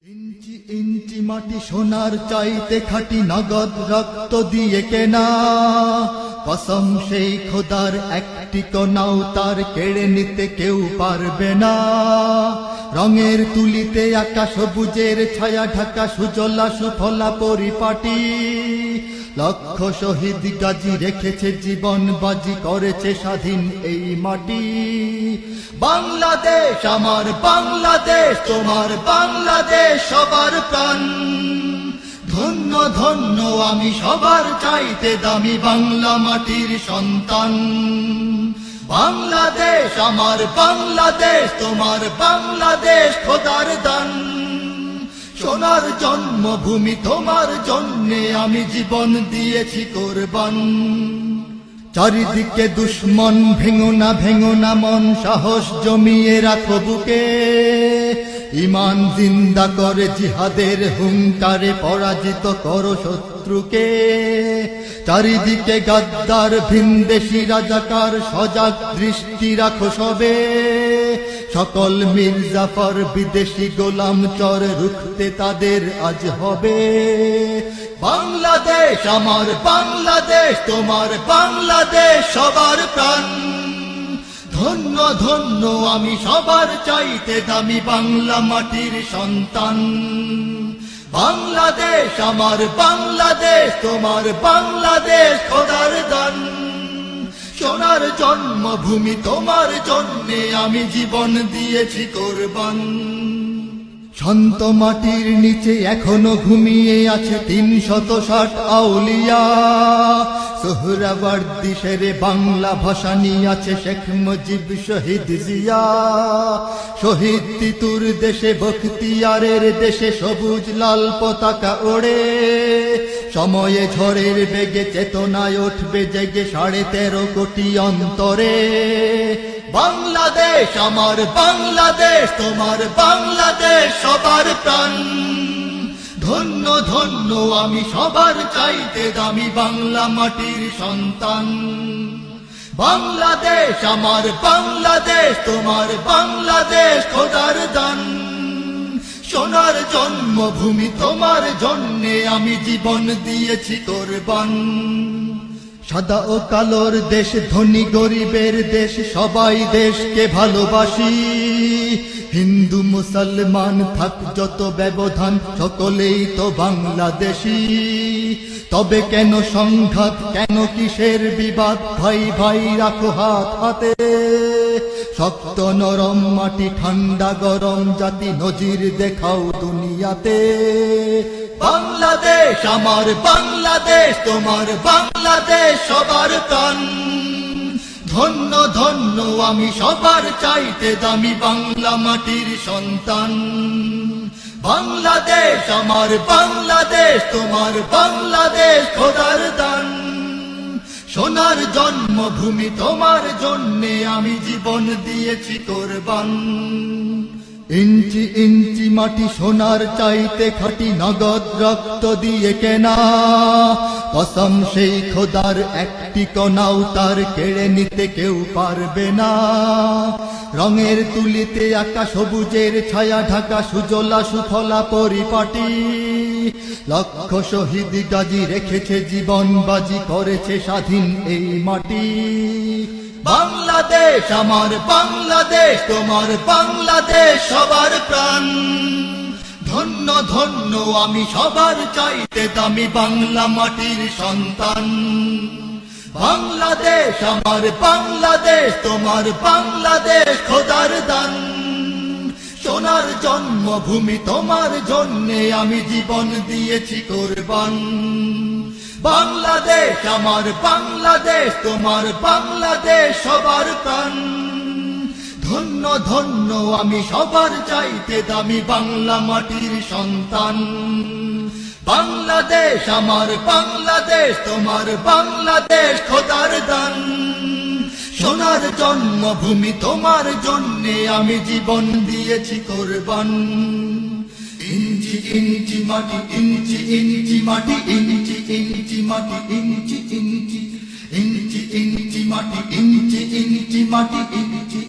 ইঞ্চি ইঞ্চি মাটি সোনার চাইতে খাঁটি নগদ রক্ত দিয়ে কেনা, কসম সেই খোদার একটি কণাও তার কেড়ে নিতে কেউ পারবে না। রঙের তুলিতে আকাশ সবুজের ছায়া ঢাকা সুজলা সুফলা পরিপাটি, লক্ষ শহীদ গাজী রেখেছে জীবন বাজি, করেছে স্বাধীন এই মাটি। বাংলাদেশ আমার বাংলাদেশ, তোমার বাংলাদেশ সবার প্রাণ। ধন্য ধন্য আমি সবার চাইতে দামি বাংলা মাটির সন্তান। বাংলাদেশ আমার বাংলাদেশ, তোমার বাংলাদেশ খোদার দান। সোনার জন্মভূমি তোমার জন্যে আমি জীবন দিয়েছি কোরবান। চারিদিকে দুশ্মন, ভেঙো না মন, সাহস জমিয়ে রাখো বুকে। ঈমান জিন্দা করে জিহাদের হুঙ্কারে পরাজিত করো শত্রুকে। চারিদিকে গাদ্দার ভিনদেশী রাজাকার, সজাগ দৃষ্টি রাখো সবে। সকল মির্জাফর বিদেশি গোলাম চর, রুখতে তাদের আজ হবে। বাংলাদেশ আমার বাংলাদেশ, তোমার বাংলাদেশ সবার প্রাণ। ধন্য ধন্য আমি সবার চাইতে দামি বাংলা মাটির সন্তান। বাংলাদেশ আমার বাংলাদেশ, তোমার বাংলাদেশ খোদার দান। সোনার জন্মভূমি তোমার জন্যে আমি জীবন দিয়েছি কোরবান। শান্ত মাটির নিচে এখনো ঘুমিয়ে আছে ৩৬০ আউলিয়া। সোহরাওয়ার্দী শেরে বাংলা ভাষানি আছে শেখ মুজিব, শহীদ জিয়া। শহীদ তিতুর দেশে বখতিয়ারের দেশে সবুজ লাল পতাকা ওড়ে। সময়ে ঝড়ের বেগে চেতনায় উঠবে জেগে ১৩.৫ কোটি অন্তরে। বাংলাদেশ আমার বাংলাদেশ, তোমার বাংলাদেশ সবার প্রাণ। ধন্য ধন্য আমি সবার চাইতে দামি বাংলা মাটির সন্তান। বাংলাদেশ আমার বাংলাদেশ, তোমার বাংলাদেশ খোদার দান। সোনার জন্মভূমি তোমার জন্যে আমি জীবন দিয়েছি কোরবান। সাদা ও কালোর দেশ, ধনী গরিবের দেশ, সবাই দেশকে ভালোবাসি। হিন্দু মুসলমান থাক যত ব্যবধান, সকলেই তো বাংলাদেশী। তবে কেন সংঘাত, কেন কিসের বিবাদ, ভাই ভাই রাখো হাত হাতে। শক্ত নরম মাটি, ঠান্ডা গরম জাতি, নজির দেখাও দুনিয়াতে। বাংলাদেশ আমার বাংলাদেশ, তোমার বাংলাদেশ সবার প্রাণ। ধন্য ধন্য আমি সবার চাইতে দামি বাংলা মাটির সন্তান। বাংলাদেশ আমার বাংলাদেশ, তোমার বাংলাদেশ খোদার দান। সোনার জন্মভূমি তোমার জন্যে আমি জীবন দিয়েছি কোরবান। ইঞ্চি ইঞ্চি মাটি সোনার চাইতে খাঁটি নগদ রক্ত দিয়ে কেনা, কসম সেই খোদার একটি কণাও তার কেড়ে নিতে কেউ পারবে না। রঙের তুলিতে আকাশ সবুজের ছায়া ঢাকা সুজলা সুফলা পরিপাটি, লক্ষ শহীদ গাজী রেখেছে জীবন বাজি, করেছে স্বাধীন এই মাটি। বাংলাদেশ আমার বাংলাদেশ, তোমার বাংলাদেশ সবার প্রাণ। ধন্য ধন্য আমি সবার চাইতে দামি বাংলা মাটির সন্তান। বাংলাদেশ আমার বাংলাদেশ, তোমার বাংলাদেশ খোদার দান। সোনার জন্মভূমি তোমার জন্যে আমি জীবন দিয়েছি কোরবান। বাংলাদেশ আমার বাংলাদেশ, তোমার বাংলাদেশ সবার প্রাণ। ধন্য ধন্য আমি সবার চাইতে দামি বাংলা মাটির সন্তান। বাংলাদেশ আমার বাংলাদেশ, তোমার বাংলাদেশ খোদার দান। সোনার জন্মভূমি তোমার জন্যে আমি জীবন দিয়েছি কোরবান। ইঞ্চি ইঞ্চি মাটি, ইঞ্চি ইঞ্চি মাটি, ইঞ্চি ইঞ্চি মাটি, ইঞ্চি ইঞ্চি ইঞ্চি ইঞ্চি মাটি, ইঞ্চি ইঞ্চি মাটি, ইঞ্চি